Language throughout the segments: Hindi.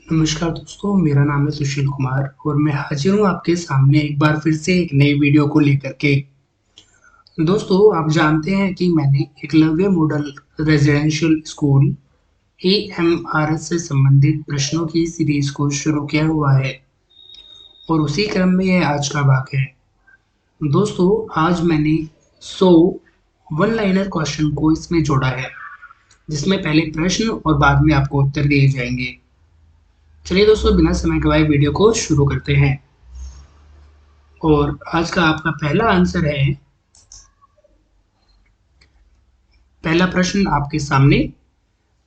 नमस्कार दोस्तों, मेरा नाम है सुशील कुमार और मैं हाजिर हूँ आपके सामने एक बार फिर से एक नई वीडियो को लेकर के। दोस्तों, आप जानते हैं कि मैंने एकलव्य मॉडल रेजिडेंशियल स्कूल एएमआरएस से संबंधित प्रश्नों की सीरीज को शुरू किया हुआ है और उसी क्रम में यह आज का भाग है। दोस्तों, आज मैंने 100 वन लाइनर क्वेश्चन को इसमें जोड़ा है, जिसमें पहले प्रश्न और बाद में आपको उत्तर दिए जाएंगे। चलिए दोस्तों, बिना समय गवाए वीडियो को शुरू करते हैं। और आज का आपका पहला आंसर है, पहला प्रश्न आपके सामने,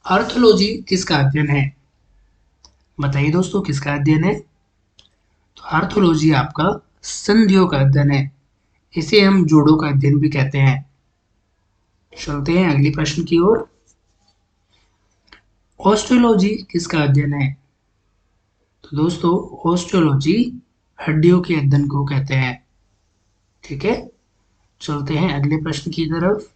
आर्थोलॉजी किसका अध्ययन है? बताइए दोस्तों, किसका अध्ययन है? तो आर्थोलॉजी आपका संधियों का अध्ययन है। इसे हम जोड़ों का अध्ययन भी कहते हैं। चलते हैं अगले प्रश्न की ओर। ऑस्टियोलॉजी किसका अध्ययन है? तो दोस्तों, ऑस्टियोलॉजी हड्डियों के अध्ययन को कहते हैं। ठीक है, चलते हैं अगले प्रश्न की तरफ।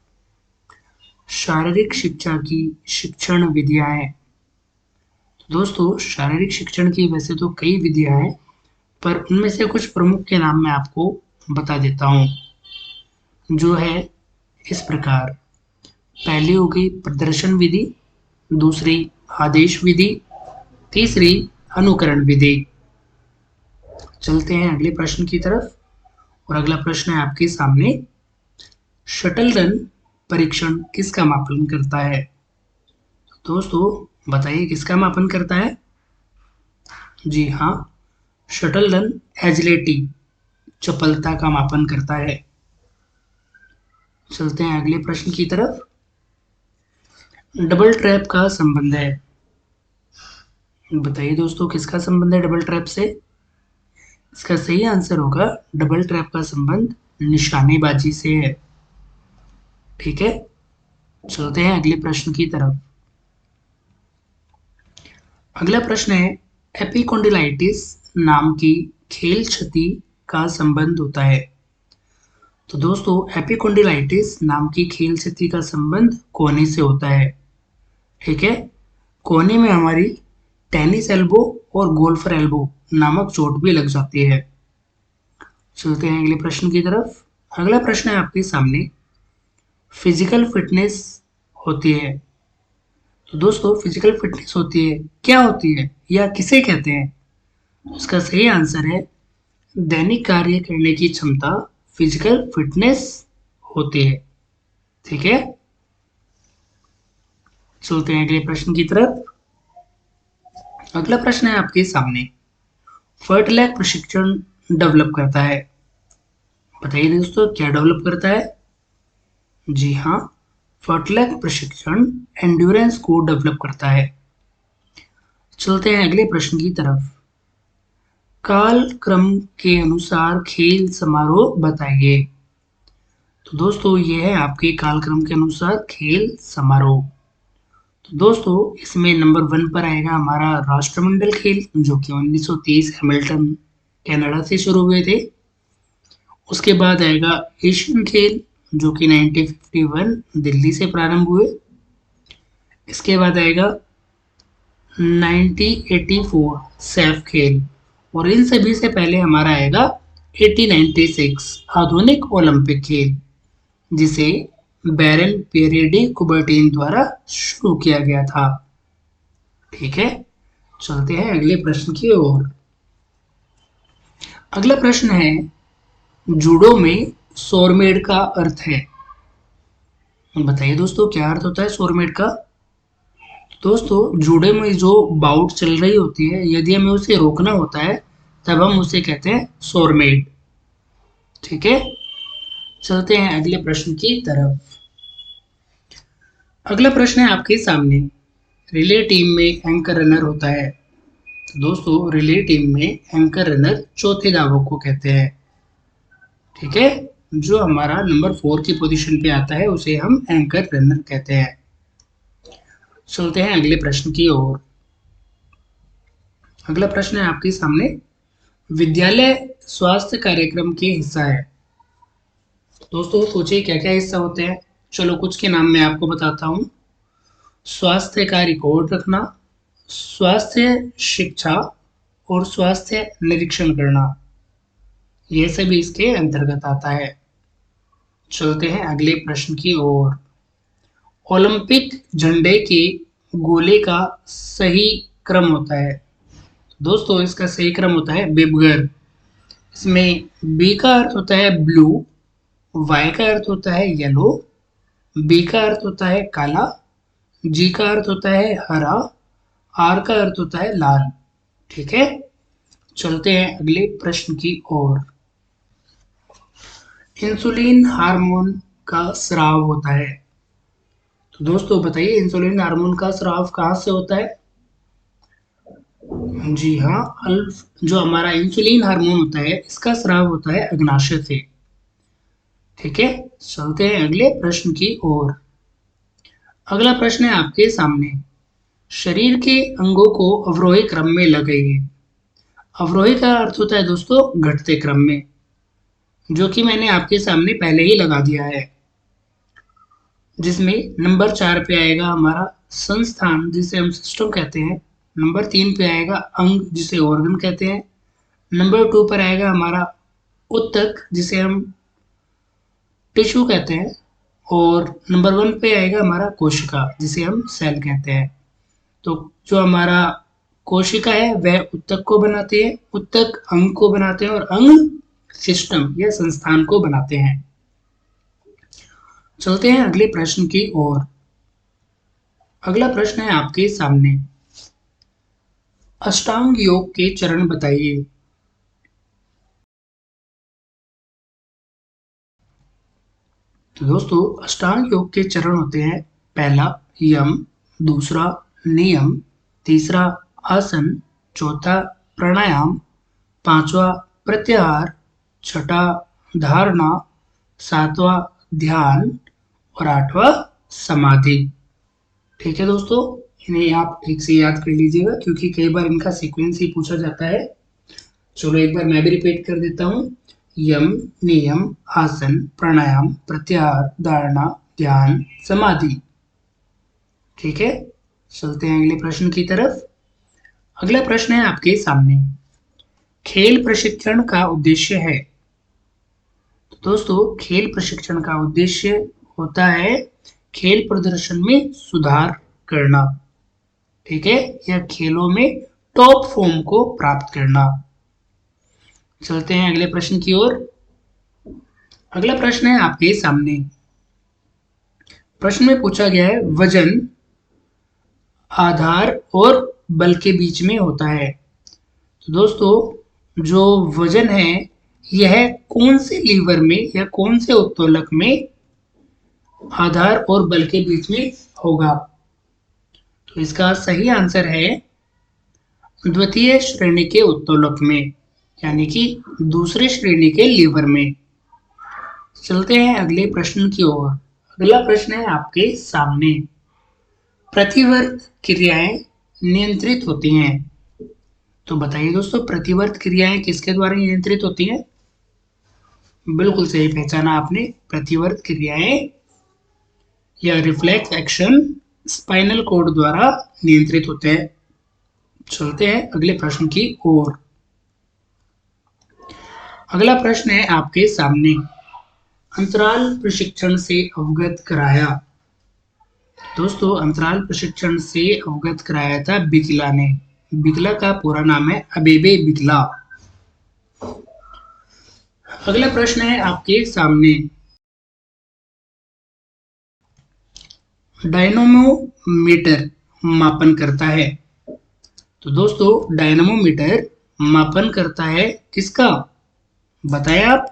शारीरिक शिक्षा की शिक्षण विधियाएं। दोस्तों, शारीरिक शिक्षण की वैसे तो कई विधियां हैं, पर उनमें से कुछ प्रमुख के नाम मैं आपको बता देता हूँ, जो है इस प्रकार। पहली हो गई प्रदर्शन विधि, दूसरी आदेश विधि, तीसरी अनुकरण विधि। चलते हैं अगले प्रश्न की तरफ और अगला प्रश्न है आपके सामने, शटल रन परीक्षण किसका मापन करता है? दोस्तों, बताइए किसका मापन करता है? जी हाँ, शटल रन एजिलिटी, चपलता का मापन करता है। चलते हैं अगले प्रश्न की तरफ। डबल ट्रैप का संबंध है। बताइए दोस्तों, किसका संबंध है डबल ट्रैप से? इसका सही आंसर होगा, डबल ट्रैप का संबंध निशानेबाजी से है। ठीक है, चलते हैं अगले प्रश्न की तरफ। अगला प्रश्न है, एपिकोंडिलाइटिस नाम की खेल क्षति का संबंध होता है। तो दोस्तों, एपिकोंडिलाइटिस नाम की खेल क्षति का संबंध कोहनी से होता है। ठीक है, कोहनी में हमारी टेनिस एल्बो और गोल्फर एल्बो नामक चोट भी लग जाती है। चलते हैं अगले प्रश्न की तरफ। अगला प्रश्न है आपके सामने, फिजिकल फिटनेस होती है। तो दोस्तों, फिजिकल फिटनेस होती है, क्या होती है या किसे कहते हैं? उसका सही आंसर है, दैनिक कार्य करने की क्षमता फिजिकल फिटनेस होती है। ठीक है, चलते हैं अगले प्रश्न की तरफ। अगला प्रश्न है आपके सामने, फर्टलैक प्रशिक्षण डेवलप करता है। बताइए दोस्तों, क्या डेवलप करता है? जी हाँ, फर्टलैक प्रशिक्षण एंड्योरेंस को डेवलप करता है। चलते हैं अगले प्रश्न की तरफ। काल क्रम के अनुसार खेल समारोह बताइए। तो दोस्तों, ये है आपके कालक्रम के अनुसार खेल समारोह। तो दोस्तों, इसमें नंबर 1 पर आएगा हमारा राष्ट्रमंडल खेल, जो कि 1930 हैमिल्टन कनाडा से शुरू हुए थे। उसके बाद आएगा एशियन खेल, जो कि 1951 दिल्ली से प्रारंभ हुए। इसके बाद आएगा 1984 सैफ खेल, और इन सभी से पहले हमारा आएगा 1896 आधुनिक ओलंपिक खेल, जिसे बैरन पियरे डी कुबर्टीन द्वारा शुरू किया गया था। ठीक है, चलते हैं अगले प्रश्न की ओर। अगला प्रश्न है, जूडो में सोरमेड का अर्थ है। बताइए दोस्तों, क्या अर्थ होता है सोरमेड का? दोस्तों, जूडो में जो बाउट चल रही होती है, यदि हमें उसे रोकना होता है, तब हम उसे कहते हैं सोरमेड। ठीक है, चलते हैं अगले प्रश्न की तरफ। अगला प्रश्न है आपके सामने, रिले टीम में एंकर रनर होता है। तो दोस्तों, रिले टीम में एंकर रनर चौथे धावक को कहते हैं। ठीक है, जो हमारा नंबर 4 की पोजीशन पे आता है, उसे हम एंकर रनर कहते हैं। चलते हैं अगले प्रश्न की ओर। अगला प्रश्न है आपके सामने, विद्यालय स्वास्थ्य कार्यक्रम के हिस्सा है। दोस्तों, सोचिए क्या क्या हिस्सा होते हैं। चलो, कुछ के नाम मैं आपको बताता हूँ। स्वास्थ्य का रिकॉर्ड रखना, स्वास्थ्य शिक्षा और स्वास्थ्य निरीक्षण करना, यह सभी इसके अंतर्गत आता है। चलते हैं अगले प्रश्न की ओर। ओलंपिक झंडे के गोले का सही क्रम होता है। दोस्तों इसका सही क्रम होता है बेबगर। इसमें बी का अर्थ होता है ब्लू, वाई का अर्थ होता है येलो, बी का अर्थ होता है काला, जी का अर्थ होता है हरा, आर का अर्थ होता है लाल। ठीक है, चलते हैं अगले प्रश्न की ओर। इंसुलिन हार्मोन का स्राव होता है। तो दोस्तों बताइए इंसुलिन हार्मोन का स्राव कहाँ से होता है? जी हाँ, जो हमारा इंसुलिन हार्मोन होता है इसका स्राव होता है अग्नाशय से। ठीक है, चलते हैं अगले प्रश्न की ओर। अगला प्रश्न है आपके सामने। शरीर के अंगों को अवरोही क्रम में लगाइए। अवरोही का अर्थ होता है दोस्तों घटते क्रम में, जो कि मैंने आपके सामने पहले ही लगा दिया है। जिसमें नंबर 4 पे आएगा हमारा संस्थान, जिसे हम सिस्टम कहते हैं। नंबर 3 पे आएगा अंग, जिसे ऑर्गन कहते हैं। नंबर 2 पर आएगा हमारा उत्तक, जिसे हम टिश्यू कहते हैं। और नंबर 1 पे आएगा हमारा कोशिका, जिसे हम सेल कहते हैं। तो जो हमारा कोशिका है वह उत्तक को बनाती है, उत्तक अंग को बनाते हैं और अंग सिस्टम या संस्थान को बनाते हैं। चलते हैं अगले प्रश्न की ओर। अगला प्रश्न है आपके सामने। अष्टांग योग के चरण बताइए। तो दोस्तों अष्टांग योग के चरण होते हैं पहला यम, दूसरा नियम, तीसरा आसन, चौथा प्राणायाम, पांचवा प्रत्याहार, छठा धारणा, सातवां ध्यान और आठवां समाधि। ठीक है दोस्तों, इन्हें आप ठीक से याद कर लीजिएगा क्योंकि कई बार इनका सीक्वेंस ही पूछा जाता है। चलो एक बार मैं भी रिपीट कर देता हूँ। यम, नियम, आसन, प्राणायाम, प्रत्याहार, धारणा, ध्यान, समाधि। ठीक है, चलते हैं अगले प्रश्न की तरफ। अगला प्रश्न है आपके सामने। खेल प्रशिक्षण का उद्देश्य है। तो दोस्तों खेल प्रशिक्षण का उद्देश्य होता है खेल प्रदर्शन में सुधार करना। ठीक है, या खेलों में टॉप फॉर्म को प्राप्त करना। चलते हैं अगले प्रश्न की ओर। अगला प्रश्न है आपके सामने। प्रश्न में पूछा गया है वजन आधार और बल के बीच में होता है। तो दोस्तों जो वजन है यह कौन से लीवर में या कौन से उत्तोलक में आधार और बल के बीच में होगा? तो इसका सही आंसर है द्वितीय श्रेणी के उत्तोलक में, यानी कि दूसरे श्रेणी के लीवर में। चलते हैं अगले प्रश्न की ओर। अगला प्रश्न है आपके सामने। प्रतिवर्त क्रियाएं नियंत्रित होती हैं। तो बताइए दोस्तों प्रतिवर्त क्रियाएं किसके द्वारा नियंत्रित होती हैं? बिल्कुल सही पहचाना आपने, प्रतिवर्त क्रियाएं या रिफ्लेक्स एक्शन स्पाइनल कॉर्ड द्वारा नियंत्रित होते हैं। चलते हैं अगले प्रश्न की ओर। अगला प्रश्न है आपके सामने। अंतराल प्रशिक्षण से अवगत कराया। दोस्तों अंतराल प्रशिक्षण से अवगत कराया था बिकला ने। बिकला का पूरा नाम है अबेबे बिकला। अगला प्रश्न है आपके सामने। डायनमोमीटर मापन करता है। तो दोस्तों डायनमोमीटर मापन करता है किसका? बताएं आप।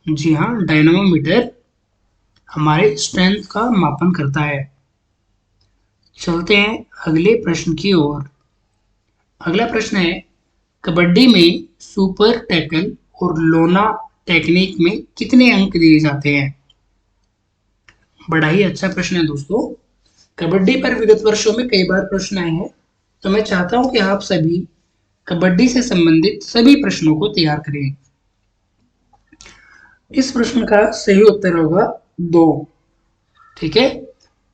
जी हाँ, डायनमोमीटर हमारे स्ट्रेंथ का मापन करता है। चलते हैं अगले प्रश्न की ओर। अगला प्रश्न है कबड्डी में सुपर टैकल और लोना टेक्निक में कितने अंक दिए जाते हैं? बड़ा ही अच्छा प्रश्न है दोस्तों। कबड्डी पर विगत वर्षों में कई बार प्रश्न आए हैं, तो मैं चाहता हूं कि आप सभी कबड्डी से संबंधित सभी प्रश्नों को तैयार करें। इस प्रश्न का सही उत्तर होगा 2। ठीक है,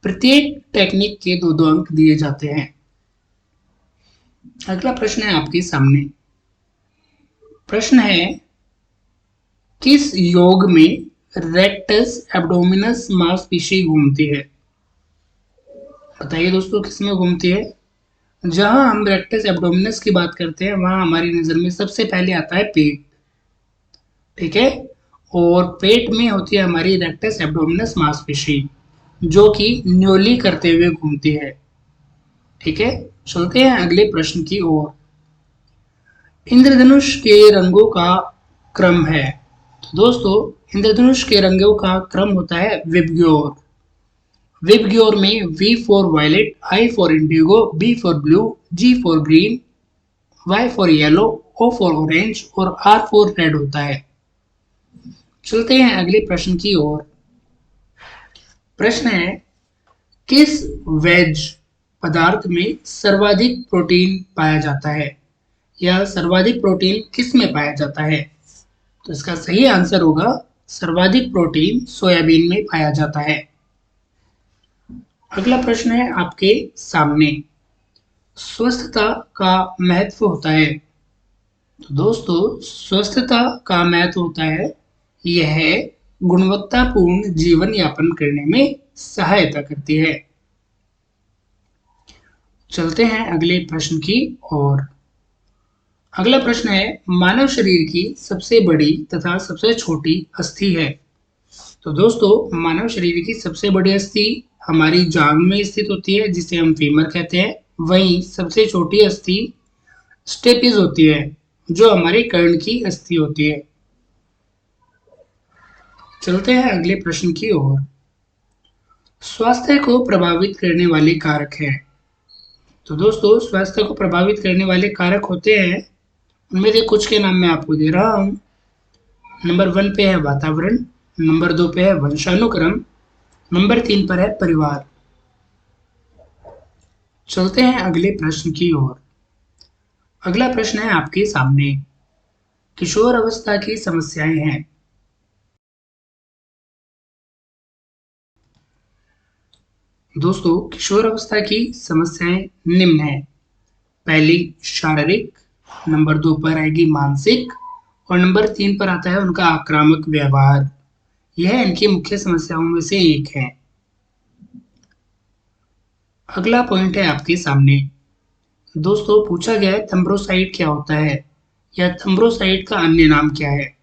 प्रत्येक टेक्निक के 2-2 अंक दिए जाते हैं। अगला प्रश्न है आपके सामने। प्रश्न है, किस योग में रेक्टस एब्डोमिनस मांसपेशी घूमती है? बताइए दोस्तों, किस में घूमती है? जहां हम रेक्टस एब्डोमिनस की बात करते हैं वहां हमारी नजर में सबसे पहले आता है पेट। ठीक है, और पेट में होती है हमारी रेक्टस एब्डोमिनस मांसपेशी, जो कि न्योली करते हुए घूमती है। ठीक है, चलते हैं अगले प्रश्न की ओर। इंद्रधनुष के रंगों का क्रम है। तो दोस्तों, इंद्रधनुष के रंगों का क्रम होता है विबग्योर। विबग्योर में V for violet, I for indigo, B for blue, G for green, Y for yellow, O for orange और आर फॉर रेड होता है। चलते हैं अगले प्रश्न की ओर। प्रश्न है, किस वेज पदार्थ में सर्वाधिक प्रोटीन पाया जाता है, या सर्वाधिक प्रोटीन किस में पाया जाता है? तो इसका सही आंसर होगा सर्वाधिक प्रोटीन सोयाबीन में पाया जाता है। अगला प्रश्न है आपके सामने, स्वस्थता का महत्व होता है। तो दोस्तों, स्वस्थता का महत्व होता है, यह गुणवत्तापूर्ण जीवन यापन करने में सहायता करती है। चलते हैं अगले प्रश्न की ओर। अगला प्रश्न है, मानव शरीर की सबसे बड़ी तथा सबसे छोटी अस्थि है। तो दोस्तों, मानव शरीर की सबसे बड़ी अस्थि हमारी जांघ में स्थित होती है, जिसे हम फीमर कहते हैं। वहीं सबसे छोटी अस्थि स्टेपिस होती है, जो हमारे कर्ण की अस्थि होती है। चलते हैं अगले प्रश्न की ओर। स्वास्थ्य को प्रभावित करने वाले कारक हैं। तो दोस्तों, स्वास्थ्य को प्रभावित करने वाले कारक होते हैं, उनमें से कुछ के नाम मैं आपको दे रहा हूं। नंबर 1 पे है वातावरण, नंबर 2 पे है वंशानुक्रम, नंबर 3 पर है परिवार। चलते हैं अगले प्रश्न की ओर। अगला प्रश्न है आपके सामने, किशोर अवस्था की समस्याएं हैं। दोस्तों, किशोर अवस्था की समस्याएं निम्न है। पहली शारीरिक, नंबर 2 पर आएगी मानसिक, और नंबर 3 पर आता है उनका आक्रामक व्यवहार। यह इनकी मुख्य समस्याओं में से एक है। अगला पॉइंट है आपके सामने। दोस्तों, पूछा गया है थ्रोम्बोसाइट क्या होता है, या थ्रोम्बोसाइट का अन्य नाम क्या है?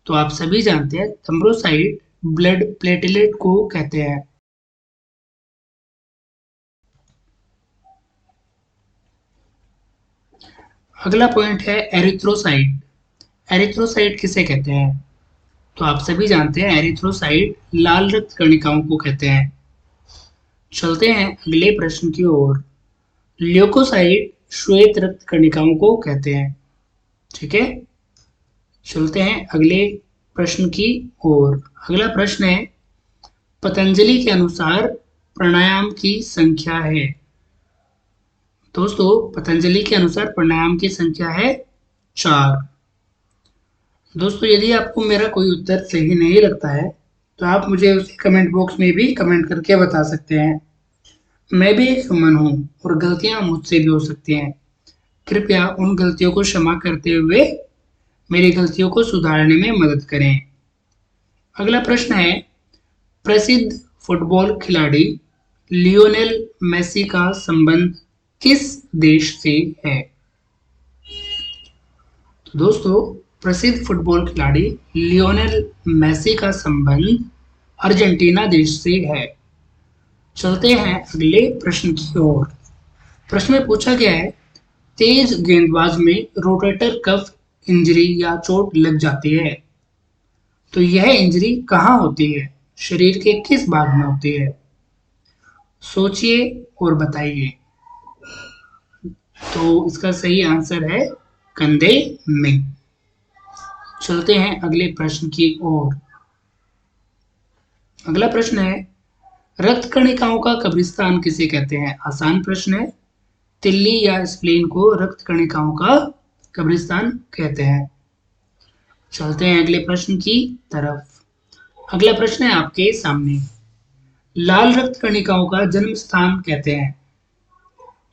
तो आप सभी जानते हैं थ्रोम्बोसाइट ब्लड प्लेटलेट को कहते हैं। अगला पॉइंट है एरिथ्रोसाइट। एरिथ्रोसाइट किसे कहते हैं? तो आप सभी जानते हैं एरिथ्रोसाइट लाल रक्त कणिकाओं को कहते हैं। चलते हैं अगले प्रश्न की ओर। ल्यूकोसाइट श्वेत रक्त कणिकाओं को कहते हैं। ठीक है, चलते हैं अगले प्रश्न की ओर। अगला प्रश्न है, पतंजलि के अनुसार प्राणायाम की संख्या है। दोस्तों, पतंजलि के अनुसार प्राणायाम की संख्या है 4। दोस्तों, यदि आपको मेरा कोई उत्तर सही नहीं लगता है तो आप मुझे उसे कमेंट बॉक्स में भी कमेंट करके बता सकते हैं। मैं भी एक ह्यूमन हूँ और गलतियां मुझसे भी हो सकती हैं। कृपया उन गलतियों को क्षमा करते हुए मेरी गलतियों को सुधारने में मदद करें। अगला प्रश्न है, प्रसिद्ध फुटबॉल खिलाड़ी लियोनेल मेसी का संबंध किस देश से है? तो दोस्तों, प्रसिद्ध फुटबॉल खिलाड़ी लियोनेल मेसी का संबंध अर्जेंटीना देश से है। चलते हैं अगले प्रश्न की ओर। प्रश्न में पूछा गया है, तेज गेंदबाज में रोटेटर कफ इंजरी या चोट लग जाती है, तो यह इंजरी कहाँ होती है, शरीर के किस भाग में होती है? सोचिए और बताइए। तो इसका सही आंसर है कंधे में। चलते हैं अगले प्रश्न की ओर। अगला प्रश्न है, रक्त कणिकाओं का कब्रिस्तान किसे कहते हैं? आसान प्रश्न है। तिल्ली या स्प्लीन को रक्त कणिकाओं का कब्रिस्तान कहते हैं। चलते हैं अगले प्रश्न की तरफ। अगला प्रश्न है आपके सामने, लाल रक्त कणिकाओं का जन्म स्थान कहते हैं।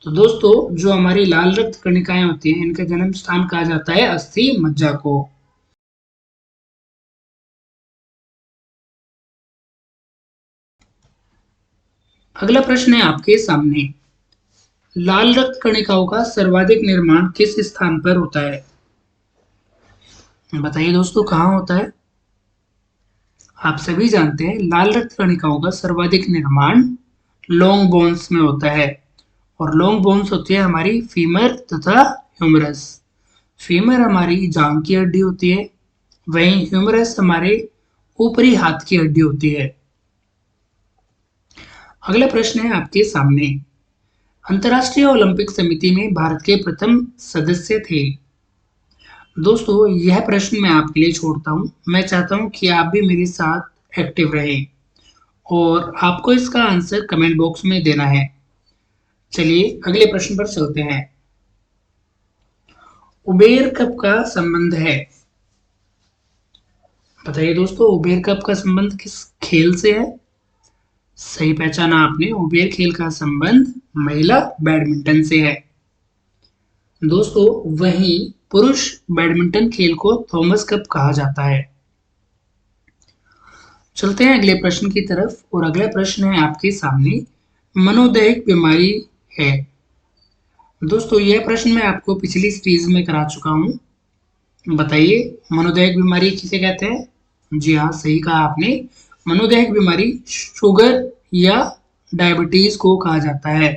तो दोस्तों जो हमारी लाल रक्त कणिकाएं होती हैं इनका जन्म स्थान कहा जाता है अस्थि मज्जा को। अगला प्रश्न है आपके सामने, लाल रक्त कणिकाओं का सर्वाधिक निर्माण किस स्थान पर होता है? बताइए दोस्तों कहाँ होता है? आप सभी जानते हैं लाल रक्त कणिकाओं का सर्वाधिक निर्माण लॉन्ग बोन्स में होता है, और लॉन्ग बोन्स होती है हमारी फीमर तथा ह्यूमरस। फीमर हमारी जांघ की हड्डी होती है, वहीं ह्यूमरस हमारे ऊपरी हाथ की हड्डी होती है। अगला प्रश्न है आपके सामने, अंतर्राष्ट्रीय ओलंपिक समिति में भारत के प्रथम सदस्य थे? दोस्तों यह प्रश्न मैं आपके लिए छोड़ता हूं, मैं चाहता हूं कि आप भी मेरे साथ एक्टिव रहें और आपको इसका आंसर कमेंट बॉक्स में देना है। चलिए अगले प्रश्न पर चलते हैं। उबेर कप का संबंध है? बताइए दोस्तों उबेर कप का संबंध किस खेल से है? सही पहचाना आपने, उबेर खेल का संबंध महिला बैडमिंटन से है। दोस्तों वहीं पुरुष बैडमिंटन खेल को थॉमस कप कहा जाता है। चलते हैं अगले प्रश्न की तरफ, और अगला प्रश्न है आपके सामने, मनोदैहिक बीमारी है? दोस्तों यह प्रश्न मैं आपको पिछली सीरीज में करा चुका हूं। बताइए मनोदैहिक बीमारी किसे कहते हैं? जी हाँ सही कहा आपने, मनोदैहिक बीमारी शुगर या डायबिटीज को कहा जाता है,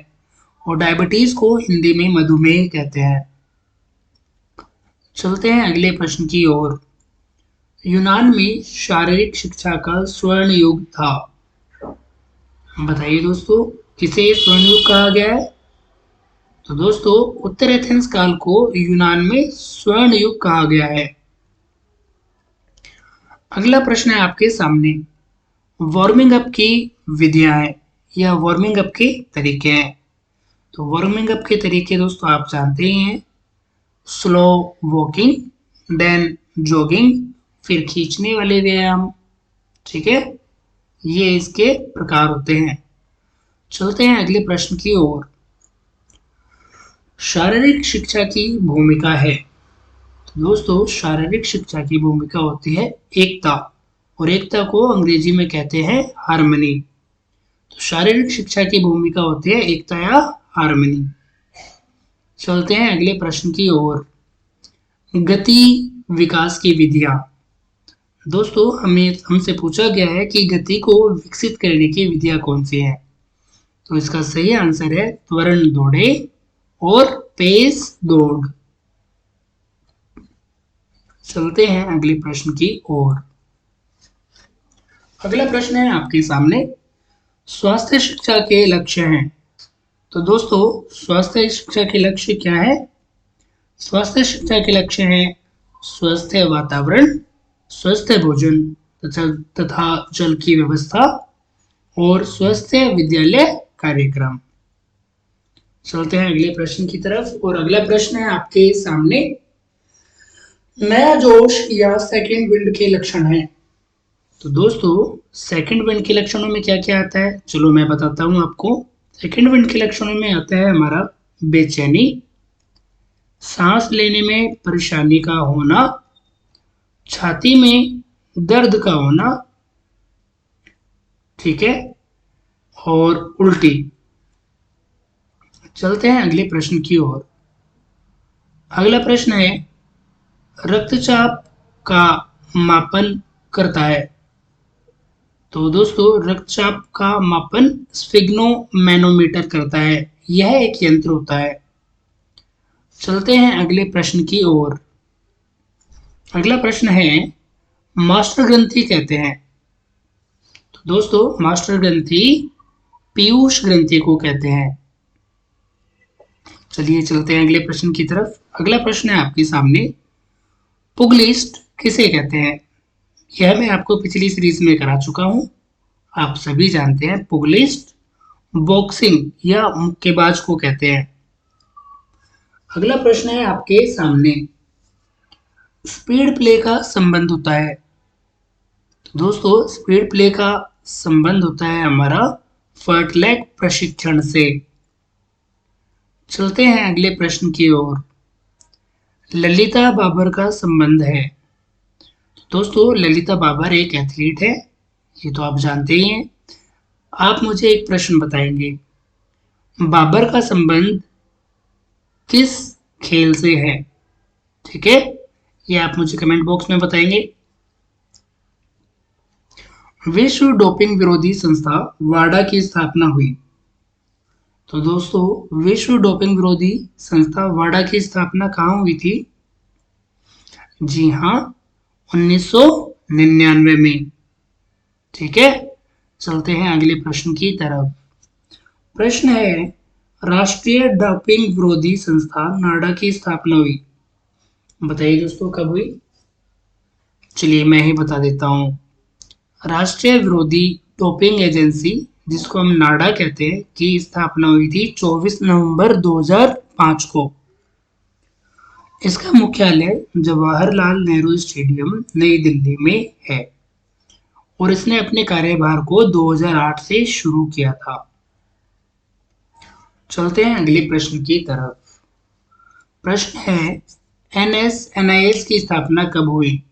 और डायबिटीज को हिंदी में मधुमेह कहते हैं। चलते हैं अगले प्रश्न की ओर, यूनान में शारीरिक शिक्षा का स्वर्ण युग था? बताइए दोस्तों किसे स्वर्ण युग कहा गया है? तो दोस्तों उत्तर एथेंस काल को यूनान में स्वर्ण युग कहा गया है। अगला प्रश्न है आपके सामने, वार्मिंग अप की विधियां हैं या वार्मिंग अप के तरीके हैं? तो वार्मिंग अप के तरीके दोस्तों आप जानते ही हैं, स्लो वॉकिंग, देन जॉगिंग, फिर खींचने वाले व्यायाम। ठीक है, ये इसके प्रकार होते हैं। चलते हैं अगले प्रश्न की ओर, शारीरिक शिक्षा की भूमिका है? तो दोस्तों शारीरिक शिक्षा की भूमिका होती है एकता, और एकता को अंग्रेजी में कहते हैं हार्मनी। तो शारीरिक शिक्षा की भूमिका होती है एकता या हार्मनी। चलते हैं अगले प्रश्न की ओर, गति विकास की विधियां। दोस्तों हमें हमसे पूछा गया है कि गति को विकसित करने की विधियां कौन सी हैं? तो इसका सही आंसर है त्वरण दौड़े और पेस दौड़। चलते हैं अगले प्रश्न की ओर। अगला प्रश्न है आपके सामने, स्वास्थ्य शिक्षा के लक्ष्य हैं? तो दोस्तों स्वास्थ्य शिक्षा के लक्ष्य क्या है? स्वास्थ्य शिक्षा के लक्ष्य हैं स्वस्थ वातावरण, स्वस्थ भोजन तथा जल की व्यवस्था, और स्वस्थ विद्यालय कार्यक्रम। चलते हैं अगले प्रश्न की तरफ, और अगला प्रश्न है आपके सामने, नया जोश या सेकंड विंड के लक्षण हैं? तो दोस्तों सेकंड विंड के लक्षणों में क्या क्या आता है, चलो मैं बताता हूं आपको। सेकंड विंड के लक्षणों में आता है हमारा बेचैनी, सांस लेने में परेशानी का होना, छाती में दर्द का होना, ठीक है, और उल्टी। चलते हैं अगले प्रश्न की ओर। अगला प्रश्न है, रक्तचाप का मापन करता है? तो दोस्तों रक्तचाप का मापन स्फिग्नोमैनोमीटर करता है, यह एक यंत्र होता है। चलते हैं अगले प्रश्न की ओर। अगला प्रश्न है, मास्टर ग्रंथि कहते हैं? तो दोस्तों मास्टर ग्रंथि पीयूष ग्रंथि को कहते हैं। चलिए चलते हैं अगले प्रश्न की तरफ। अगला प्रश्न है आपके सामने, पुगलिस्ट किसे कहते हैं? यह मैं आपको पिछली सीरीज में करा चुका हूं, आप सभी जानते हैं पुगलिस्ट बॉक्सिंग या मुक्केबाज को कहते हैं। अगला प्रश्न है आपके सामने, स्पीड प्ले का संबंध होता है? तो दोस्तों स्पीड प्ले का संबंध होता है हमारा फर्टलैक प्रशिक्षण से। चलते हैं अगले प्रश्न की ओर। ललिता बाबर का संबंध है। दोस्तों, ललिता बाबर एक एथलीट है, ये तो आप जानते ही हैं। आप मुझे एक प्रश्न बताएंगे, बाबर का संबंध किस खेल से है? ठीक है, ये आप मुझे कमेंट बॉक्स में बताएंगे। विश्व डोपिंग विरोधी संस्था वाडा की स्थापना हुई। तो दोस्तों, विश्व डोपिंग विरोधी संस्था वाडा की स्थापना कहाँ हुई थी? जी हाँ, 1999 में। ठीक है, चलते हैं अगले प्रश्न की तरफ। प्रश्न है, राष्ट्रीय डोपिंग विरोधी संस्था नाडा की स्थापना हुई। बताइए दोस्तों, कब हुई? चलिए मैं ही बता देता हूँ। राष्ट्रीय विरोधी डोपिंग एजेंसी, जिसको हम नाडा कहते हैं, की स्थापना हुई थी 24 नवंबर 2005 को। इसका मुख्यालय जवाहरलाल नेहरू स्टेडियम नई दिल्ली में है और इसने अपने कार्यभार को 2008 से शुरू किया था। चलते हैं अगले प्रश्न की तरफ। प्रश्न है, NSNIS की स्थापना कब हुई?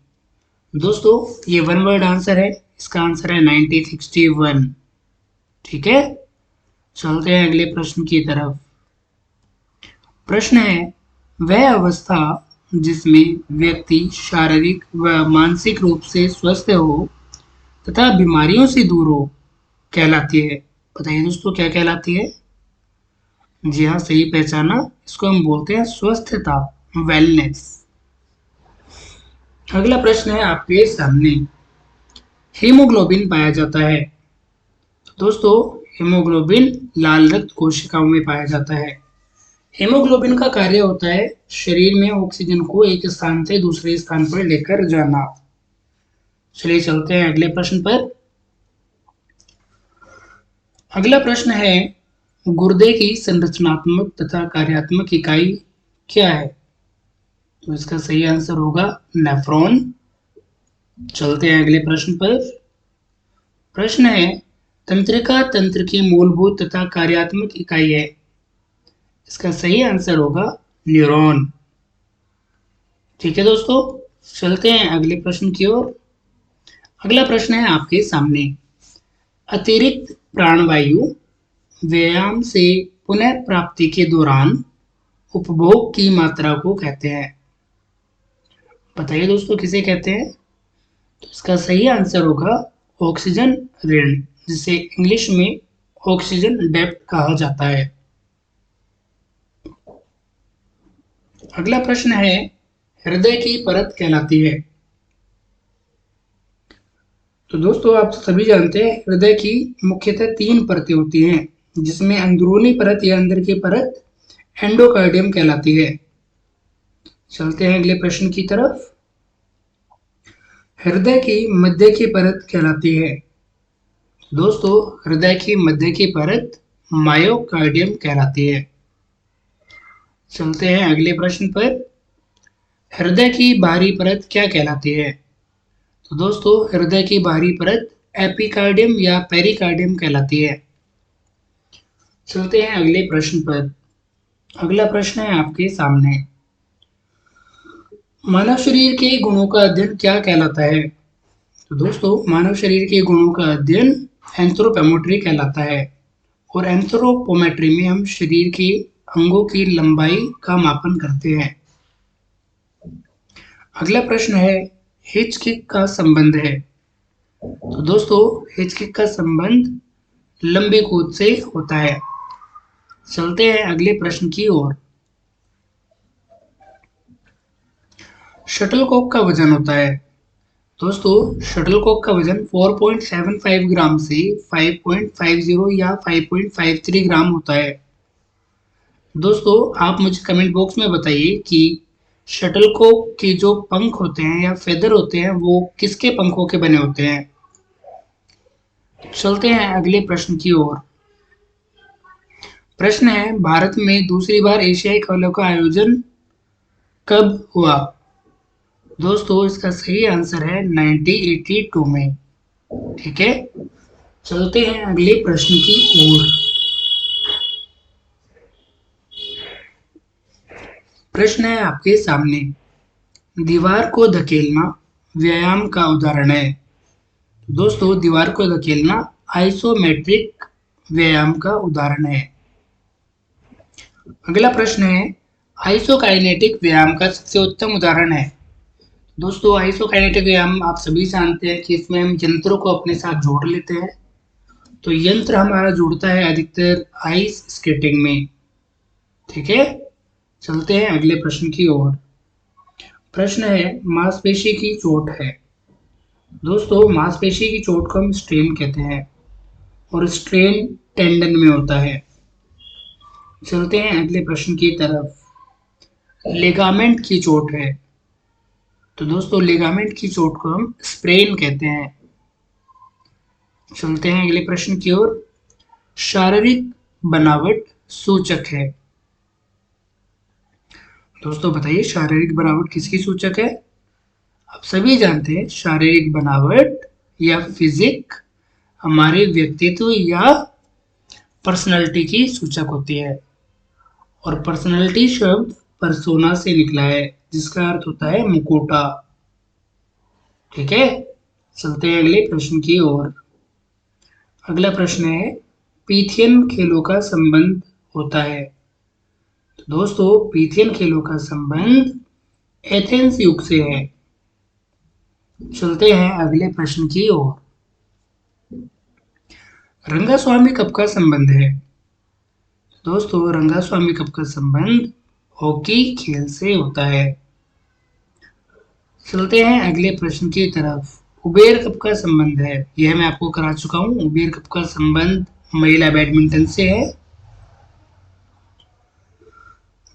दोस्तों, ये वन वर्ड आंसर है, इसका आंसर है 1961। ठीक है, चलते हैं अगले प्रश्न की तरफ। प्रश्न है, वह अवस्था जिसमें व्यक्ति शारीरिक व मानसिक रूप से स्वस्थ हो तथा बीमारियों से दूर हो कहलाती है। बताइए दोस्तों, क्या कहलाती है? जी हाँ, सही पहचाना, इसको हम बोलते हैं स्वस्थता, वेलनेस। अगला प्रश्न है आपके सामने, हीमोग्लोबिन पाया जाता है। दोस्तों, हीमोग्लोबिन लाल रक्त कोशिकाओं में पाया जाता है। हीमोग्लोबिन का कार्य होता है शरीर में ऑक्सीजन को एक स्थान से दूसरे स्थान पर लेकर जाना। चलिए चलते हैं अगले प्रश्न पर। अगला प्रश्न है, गुर्दे की संरचनात्मक तथा कार्यात्मक इकाई क्या है? तो इसका सही आंसर होगा नेफ्रॉन। चलते हैं अगले प्रश्न पर। प्रश्न है, तंत्रिका तंत्र की मूलभूत तथा कार्यात्मक इकाई है। इसका सही आंसर होगा न्यूरॉन। ठीक है दोस्तों, चलते हैं अगले प्रश्न की ओर। अगला प्रश्न है आपके सामने, अतिरिक्त प्राणवायु व्यायाम से पुनः प्राप्ति के दौरान उपभोग की मात्रा को कहते हैं। बताइए दोस्तों, किसे कहते हैं? तो इसका सही आंसर होगा ऑक्सीजन ऋण, जिसे इंग्लिश में ऑक्सीजन डेब्ट कहा जाता है। अगला प्रश्न है, हृदय की परत कहलाती है। तो दोस्तों, आप सभी जानते हैं हृदय की मुख्यतः 3 परतें होती हैं, जिसमें अंदरूनी परत या अंदर की परत एंडोकार्डियम कहलाती है। चलते हैं अगले प्रश्न की तरफ। हृदय की मध्य की परत कहलाती है। दोस्तों, हृदय की मध्य की परत मायोकार्डियम कहलाती है। चलते हैं अगले प्रश्न पर। हृदय की बाहरी परत क्या कहलाती है? तो दोस्तों, हृदय की बाहरी परत एपिकार्डियम या पेरिकार्डियम कहलाती है। चलते हैं अगले प्रश्न पर। अगला प्रश्न है आपके सामने, मानव शरीर के गुणों का अध्ययन क्या कहलाता है? तो दोस्तों, मानव शरीर के गुणों का अध्ययन एंथ्रोपोमेट्री कहलाता है और एंथ्रोपोमेट्री में हम शरीर के अंगों की लंबाई का मापन करते हैं। अगला प्रश्न है, हिचकिक का संबंध है। तो दोस्तों, हिचकिक का संबंध लंबी कूद से होता है। चलते हैं अगले प्रश्न की ओर। शटलकॉक का वजन होता है। दोस्तों, शटलकॉक का वजन 4.75 ग्राम से 5.50 या 5.53 ग्राम होता है। दोस्तों, आप मुझे कमेंट बॉक्स में बताइए कि शटलकॉक के जो पंख होते हैं या फेदर होते हैं वो किसके पंखों के बने होते हैं? चलते हैं अगले प्रश्न की ओर। प्रश्न है, भारत में दूसरी बार एशियाई खेलों का आयोजन कब हुआ? दोस्तों, इसका सही आंसर है 1982 में। ठीक है, चलते हैं अगले प्रश्न की ओर। प्रश्न है आपके सामने, दीवार को धकेलना व्यायाम का उदाहरण है। दोस्तों, दीवार को धकेलना आइसोमेट्रिक व्यायाम का उदाहरण है। अगला प्रश्न है, आइसोकाइनेटिक व्यायाम का सबसे उत्तम उदाहरण है। दोस्तों, आइसोकाइनेटिक व्यायाम आप सभी जानते हैं कि इसमें हम यंत्रों को अपने साथ जोड़ लेते हैं। तो यंत्र हमारा जुड़ता है अधिकतर आइस स्केटिंग में। ठीक है, चलते हैं अगले प्रश्न की ओर। प्रश्न है, मांसपेशी की चोट है। दोस्तों, मांसपेशी की चोट को हम स्ट्रेन कहते हैं और स्ट्रेन टेंडन में होता है। चलते हैं अगले प्रश्न की तरफ। लिगामेंट की चोट है। तो दोस्तों, लिगामेंट की चोट को हम स्प्रेन कहते हैं। चलते हैं अगले प्रश्न की ओर। शारीरिक बनावट सूचक है। दोस्तों, बताइए शारीरिक बनावट किसकी सूचक है? आप सभी जानते हैं शारीरिक बनावट या फिजिक हमारे व्यक्तित्व या पर्सनालिटी की सूचक होती है। और पर्सनालिटी शब्द परसोना से निकला है, जिसका अर्थ होता है मुखौटा। ठीक है, चलते हैं अगले प्रश्न की ओर। अगला प्रश्न है, पीथियन खेलों का संबंध होता है। तो दोस्तों, पीथियन खेलों का संबंध एथेंस युग से है। चलते हैं अगले प्रश्न की ओर। रंगास्वामी कप का संबंध है। दोस्तों, रंगास्वामी कप का संबंध हॉकी खेल से होता है। चलते हैं अगले प्रश्न की तरफ। उबेर कप का संबंध है, यह मैं आपको करा चुका हूं। उबेर कप का संबंध महिला बैडमिंटन से है।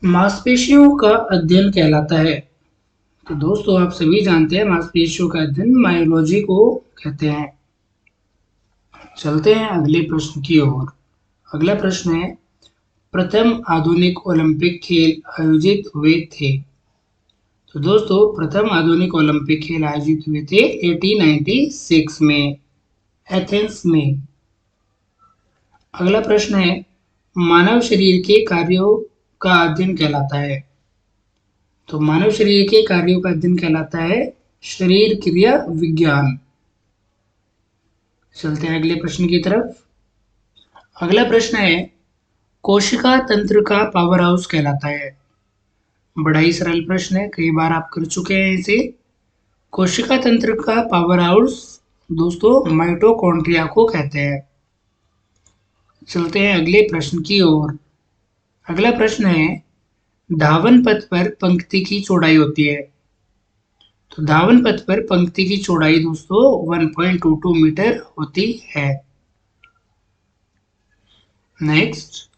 मांसपेशियों का अध्ययन कहलाता है। तो दोस्तों, आप सभी जानते हैं मांसपेशियों का अध्ययन मायोलॉजी को कहते हैं। चलते हैं अगले प्रश्न की ओर। अगला प्रश्न है, प्रथम आधुनिक ओलंपिक खेल आयोजित हुए थे। तो दोस्तों, प्रथम आधुनिक ओलंपिक खेल आयोजित हुए थे 1896 में एथेंस में। अगला प्रश्न है, मानव शरीर के कार्यों का अध्ययन कहलाता है। तो मानव शरीर के कार्यों का अध्ययन कहलाता है शरीर क्रिया विज्ञान। चलते हैं अगले प्रश्न की तरफ। अगला प्रश्न है, कोशिका तंत्र का पावर हाउस कहलाता है। बड़ा ही सरल प्रश्न है, कई बार आप कर चुके हैं इसे। कोशिका तंत्र का पावर हाउस दोस्तों माइटोकॉन्ड्रिया को कहते हैं। चलते हैं अगले प्रश्न की ओर। अगला प्रश्न है, धावन पथ पर पंक्ति की चौड़ाई होती है। तो धावन पथ पर पंक्ति की चौड़ाई दोस्तों 1.22 मीटर होती है। नेक्स्ट,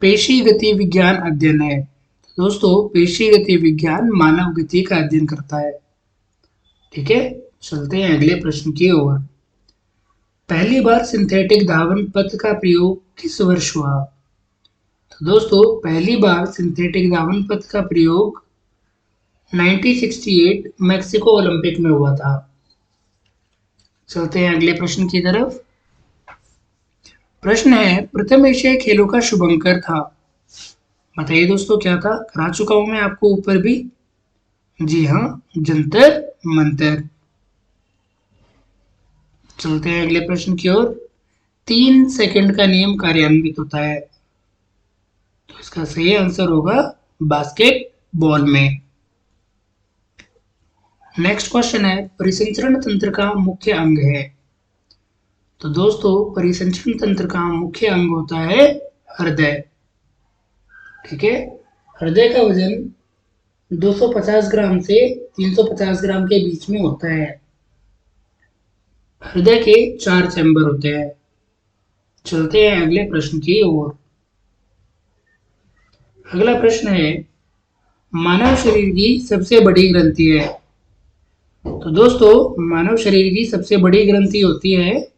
पेशी गति विज्ञान अध्ययन है। दोस्तों, पेशी गति विज्ञान मानव गति का अध्ययन करता है। ठीक है, चलते हैं अगले प्रश्न की ओर। पहली बार सिंथेटिक धावन पथ का प्रयोग किस वर्ष हुआ? तो दोस्तों, पहली बार सिंथेटिक धावन पथ का प्रयोग 1968 मैक्सिको ओलंपिक में हुआ था। चलते हैं अगले प्रश्न की तरफ। प्रश्न है, प्रथम एशियाई खेलों का शुभंकर था। बताइए दोस्तों, क्या था? करा चुका हूं मैं आपको ऊपर भी। जी हाँ, जंतर मंतर। चलते हैं अगले प्रश्न की ओर। 3 सेकंड का नियम कार्यान्वित होता है। तो इसका सही आंसर होगा बास्केटबॉल में। नेक्स्ट क्वेश्चन है, परिसंचरण तंत्र का मुख्य अंग है। तो दोस्तों, परिसंचरण तंत्र का मुख्य अंग होता है हृदय। ठीक है, हृदय का वजन 250 ग्राम से 350 ग्राम के बीच में होता है। हृदय के 4 चैम्बर होते हैं। चलते हैं अगले प्रश्न की ओर। अगला प्रश्न है, मानव शरीर की सबसे बड़ी ग्रंथि है। तो दोस्तों, मानव शरीर की सबसे बड़ी ग्रंथि होती है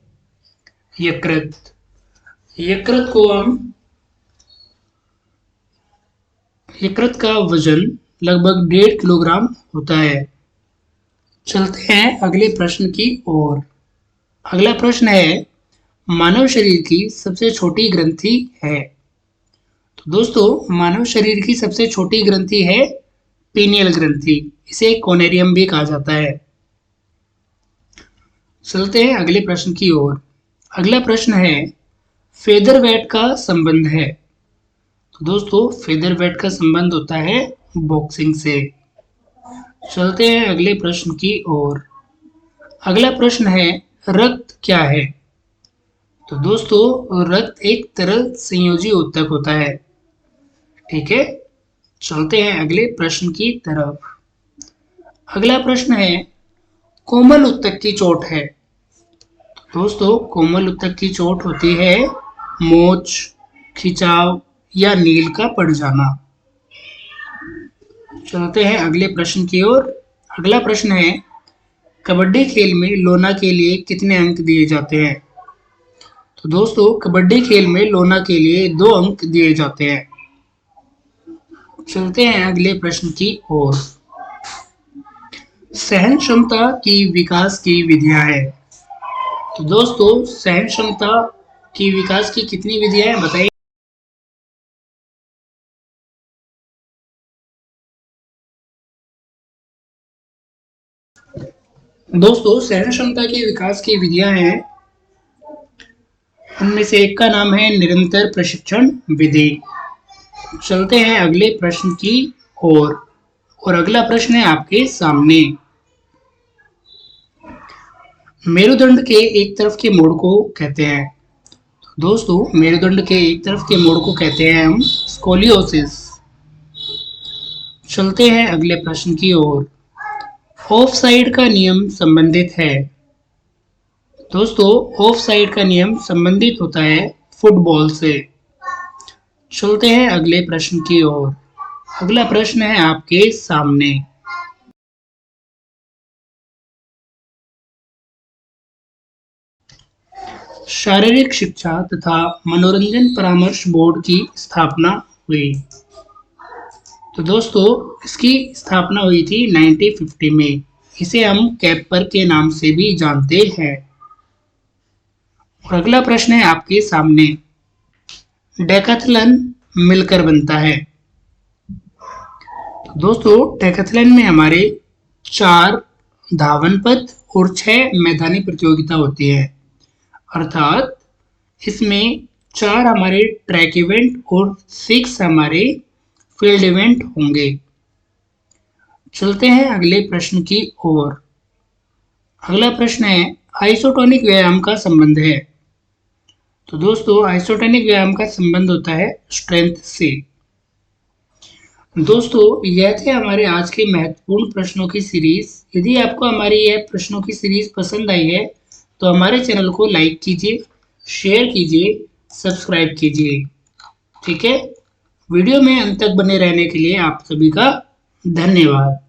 यकृत। यकृत का वजन लगभग 1.5 किलोग्राम होता है। चलते हैं अगले प्रश्न की ओर। अगला प्रश्न है, मानव शरीर की सबसे छोटी ग्रंथि है। तो दोस्तों मानव शरीर की सबसे छोटी ग्रंथि है पीनियल ग्रंथि, इसे कोनेरियम भी कहा जाता है। चलते हैं अगले प्रश्न की ओर। अगला प्रश्न है फेदरवेट का संबंध है। तो दोस्तों फेदरवेट का संबंध होता है बॉक्सिंग से। चलते हैं अगले प्रश्न की ओर। अगला प्रश्न है रक्त क्या है। तो दोस्तों रक्त एक तरल संयोजी ऊतक होता है। ठीक है, चलते हैं अगले प्रश्न की तरफ। अगला प्रश्न है कोमल ऊतक की चोट है। दोस्तों कोमल ऊतक की चोट होती है मोच, खिंचाव या नील का पड़ जाना। चलते हैं अगले प्रश्न की ओर। अगला प्रश्न है कबड्डी खेल में लोना के लिए कितने अंक दिए जाते हैं। तो दोस्तों कबड्डी खेल में लोना के लिए 2 अंक दिए जाते हैं। चलते हैं अगले प्रश्न की ओर। सहन क्षमता की विकास की विधियां है। तो दोस्तों सहन क्षमता की विकास की कितनी विधियां हैं बताइए। दोस्तों सहन क्षमता के विकास की विधियां हैं, उनमें से एक का नाम है निरंतर प्रशिक्षण विधि। चलते हैं अगले प्रश्न की ओर। और अगला प्रश्न है आपके सामने मेरुदंड के एक तरफ के मोड़ को कहते हैं। दोस्तों मेरुदंड के एक तरफ के मोड़ को कहते हैं हम स्कोलियोसिस। चलते हैं अगले प्रश्न की ओर। ऑफ साइड का नियम संबंधित है। दोस्तों ऑफ साइड का नियम संबंधित होता है फुटबॉल से। चलते हैं अगले प्रश्न की ओर। अगला प्रश्न है आपके सामने शारीरिक शिक्षा तथा मनोरंजन परामर्श बोर्ड की स्थापना हुई। तो दोस्तों इसकी स्थापना हुई थी 1950 में। इसे हम कैपर के नाम से भी जानते हैं। और अगला प्रश्न है आपके सामने डेकाथलन मिलकर बनता है। तो दोस्तों डेकाथलन में हमारे 4 धावन पथ और 6 मैदानी प्रतियोगिता होती है, अर्थात इसमें 4 हमारे ट्रैक इवेंट और 6 हमारे फील्ड इवेंट होंगे। चलते हैं अगले प्रश्न की ओर। अगला प्रश्न है आइसोटोनिक व्यायाम का संबंध है। तो दोस्तों आइसोटोनिक व्यायाम का संबंध होता है स्ट्रेंथ से। दोस्तों यह थे हमारे आज के महत्वपूर्ण प्रश्नों की सीरीज। यदि आपको हमारी यह प्रश्नों की सीरीज पसंद आई है तो हमारे चैनल को लाइक कीजिए, शेयर कीजिए, सब्सक्राइब कीजिए। ठीक है, वीडियो में अंत तक बने रहने के लिए आप सभी का धन्यवाद।